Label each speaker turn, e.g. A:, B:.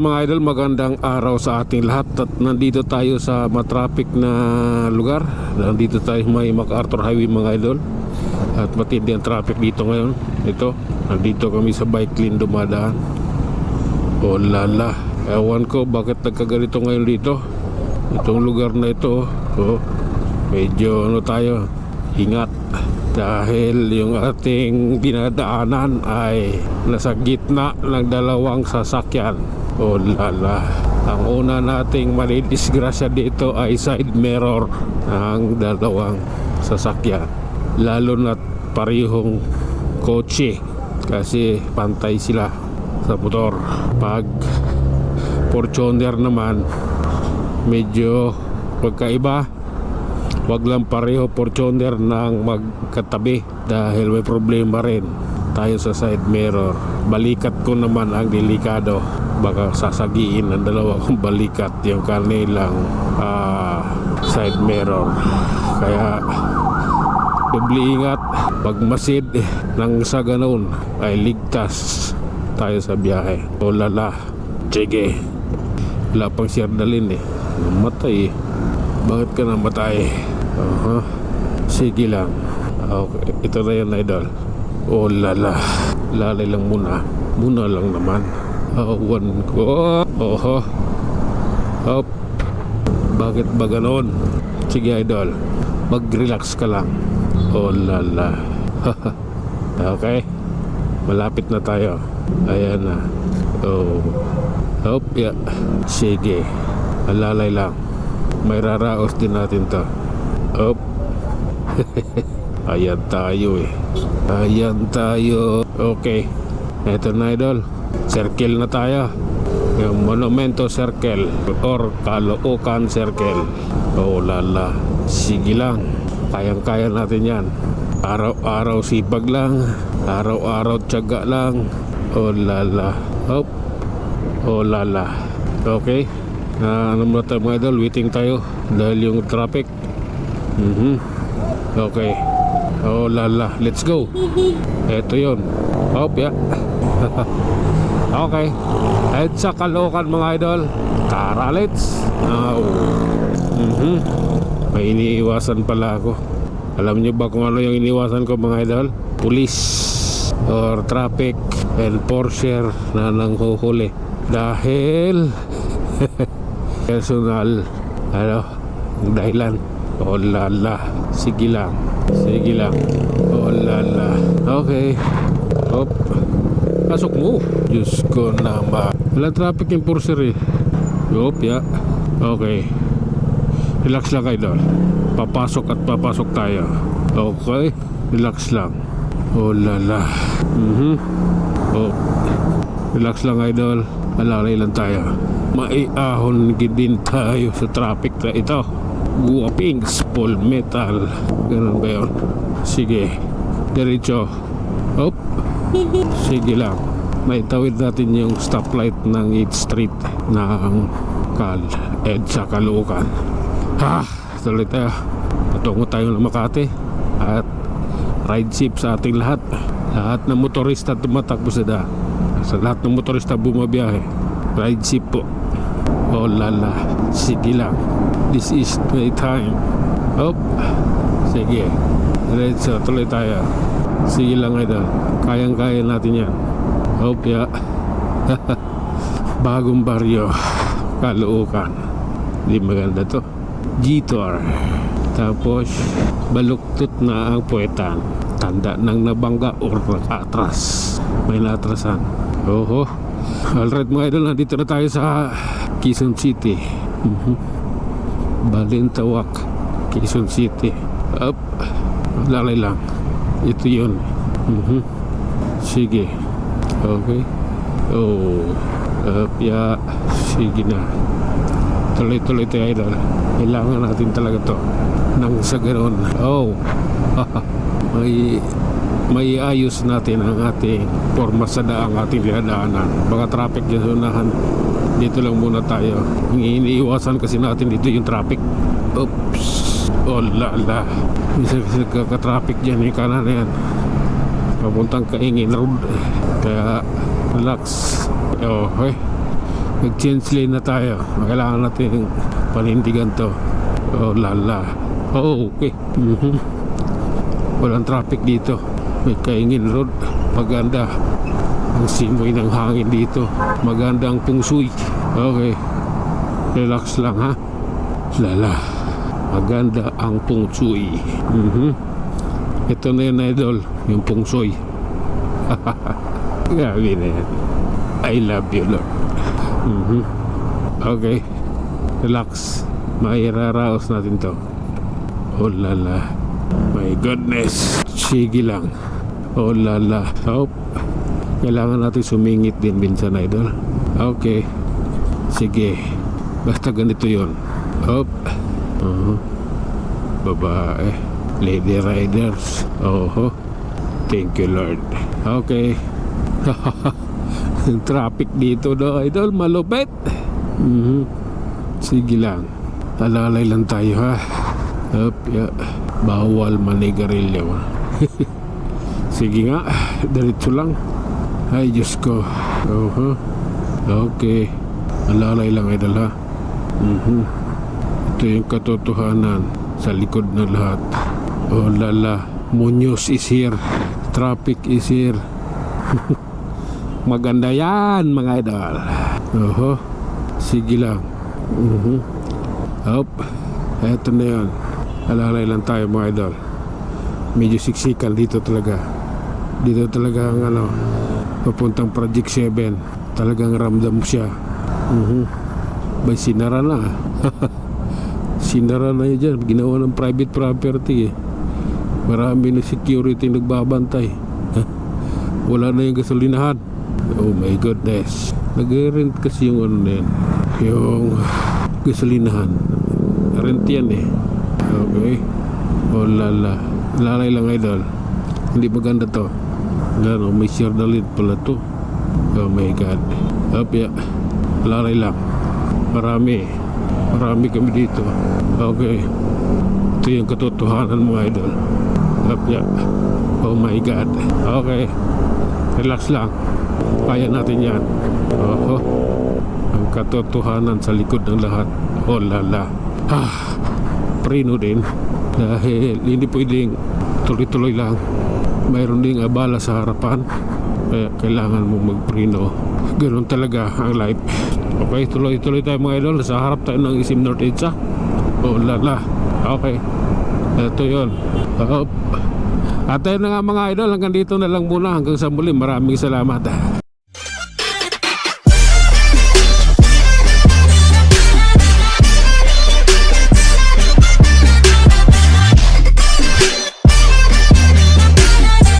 A: mga idol, magandang araw sa ating lahat. At nandito tayo sa matraffic na lugar. Nandito tayo may MacArthur Highway mga idol. At matindi ang traffic dito ngayon. Ito, nandito kami sa bike lane dumadaan. Oh lala, ewan ko bakit nagkaganito ngayon dito. Itong lugar na ito, oh, medyo ano tayo, ingat. Dahil yung ating dinadaanan ay nasa gitna ng dalawang sasakyan. Oh lala, ang una nating malidisgrasya dito ay side mirror ng dalawang sasakyan. Lalo na't parehong kotse kasi pantay sila sa motor. Pag Fortuner naman, medyo pagkaiba. Wag lang pareho Fortuner ng magkatabi dahil may problema rin tayo sa side mirror. Balikat ko naman ang delikado, baka sasagiin ang dalawang balikat yung kanilang side mirror. Kaya doble ingat. Pag masid nang sa ganun ay ligtas tayo sa biyahe. O lala, sige, wala pang siyardalin namatay. Bakit ka namatay? Sige lang. Okay, ito na yan idol. Oh lala, lalay lang muna. Muna lang naman. Awan ko. Oho. Hop. Bakit ba ganon? Sige idol, mag-relax ka lang. Oh lala. Okay, malapit na tayo. Ayan na. Oh. Hop, yeah. Sige, alalay lang. May raraos din natin to. Up. Ayan tayo Ayan tayo. Okay, eto na idol, circle na tayo. Yung Monumento Circle or Caloocan Circle. Oh lala, sige lang, kayang-kaya natin yan. Araw-araw sipag lang, araw-araw tiyaga lang. Oh lala. Up. Oh lala. Okay, ano muna tayo mga idol, waiting tayo dahil yung traffic. Okay. Oh lala, let's go. Eto yun. Hop, yeah. Okay, at sa Caloocan mga idol, tara let's. May iniiwasan pala ako. Alam nyo ba kung ano yung iniiwasan ko mga idol? Police or traffic enforcer na nanghuhuli dahil personal dahilan. Oh lala, sige lang, sige lang. Oh lala. Okay. Hop. Pasok mo. Diyos ko naman. Wala traffic enforcer Hop, yeah. Okay, relax lang idol. Papasok at papasok tayo. Okay, relax lang. Oh lala. Oh, relax lang idol. Alalay lang tayo. Maiahon din tayo sa traffic na ito. Guwapings, full metal. Ganun ba yun? Sige, diretso. Hop. Sige lang. Maitawid natin yung stoplight ng 8th Street ng EDSA Caloocan. Tuloy tayo. Patungo tayo ng Makati. At ride safe sa ating lahat. Lahat ng motorista tumatakbo sa lahat ng motorista bumabiyahe, ride safe po. Oh lala, sige lang, this is my time. Hop. Sige, diretso, tuloy tayo. Sige lang idol, kayang-kaya natin yan. Hop, yeah. Bagong baryo, Caloocan. Di maganda to. Gitor. Tapos baluktot na ang puwetan. Tanda ng nabangga or nakatras. May natrasan. Oho. Alright mga idol, nandito na tayo sa Quezon City. Balintawak, Quezon City. Up. Lalay lang. Ito yun. Sige. Okay. Oh. Up, yeah. Sige na. Tuloy-tuloy tayo idol. Kailangan natin talaga to nang sa ganoon. Oh. May ayos natin ang ating forma sa daang ating dinadaanan. Baka traffic dyan sa unahan. Dito lang muna tayo. Ang iniiwasan kasi natin dito yung traffic. Oops. Oh lala. Minsan kasi nagkaka-traffic dyan yung kanan na yan. papuntang Kaingin Road. Kaya relax. Okay, Nag-change lane na tayo. Kailangan natin panindigan to. Oh lala. Oh okay. Walang traffic dito. May Kaingin Road. Maganda ang simoy ng hangin dito. Maganda ang pungsuy. Okay. Relax lang ha. Lala. Maganda ang pungsuy. Ito na yun idol. Yung pungsoy. Grabe na yan. I love you Lord. Okay. Relax. Mairaraos natin to. Oh lala. My goodness. Sige lang. Oh lala. Oh. Kailangan natin sumingit din minsan idol. Okay. Sige. Basta ganito yon. Hop. Babae. Lady Riders. Oh. Thank you Lord. Okay. Traffic dito do idol. Malupit. Sige lang. Alalay lang tayo ha. Hop. Yeah. Bawal manigarilyo. Sige nga. Diretso lang. Ay Diyos ko. Okay. Alalay lang idol ha. Ito yung katotohanan sa likod ng lahat. Oh lala. Munoz is here. Traffic is here. Maganda yan mga idol. Sige lang. Hop. Eto na yun. Alalay lang tayo mga idol. Medyo siksikan dito talaga. Dito talaga ang ano, papuntang Project 7. Talagang ramdam siya. May sinara na. Sinara na yun dyan. Ginawa ng private property eh. Marami na security nagbabantay. Wala na yung gasolinahan. Oh my goodness. Nag-rent kasi yung ano na yun. Yung gasolinahan. Rent yan eh. Okay. Oh lala. Lalay lang idol. Hindi maganda to. Lalo, may share the lead pala to. Oh my god. Apya. Lalay lang. Marami kami dito. Okay. Ito yung katotohanan mga idol. Apya. Oh my god. Okay. Relax lang. Kaya natin yan. Ang katotohanan sa likod ng lahat. Oh lala. Prino din. Dahil hindi pwedeng tuloy-tuloy lang. Mayroon ding abala sa harapan. Kaya kailangan mong magprino. Ganun talaga ang life. Okay, tuloy-tuloy tayo mga idol. Sa harap tayo ng Isim North Edsa. Oh lala. Okay. Ito yun. At ayun na nga mga idol. Hanggang dito na lang muna. Hanggang sa muli. Maraming salamat.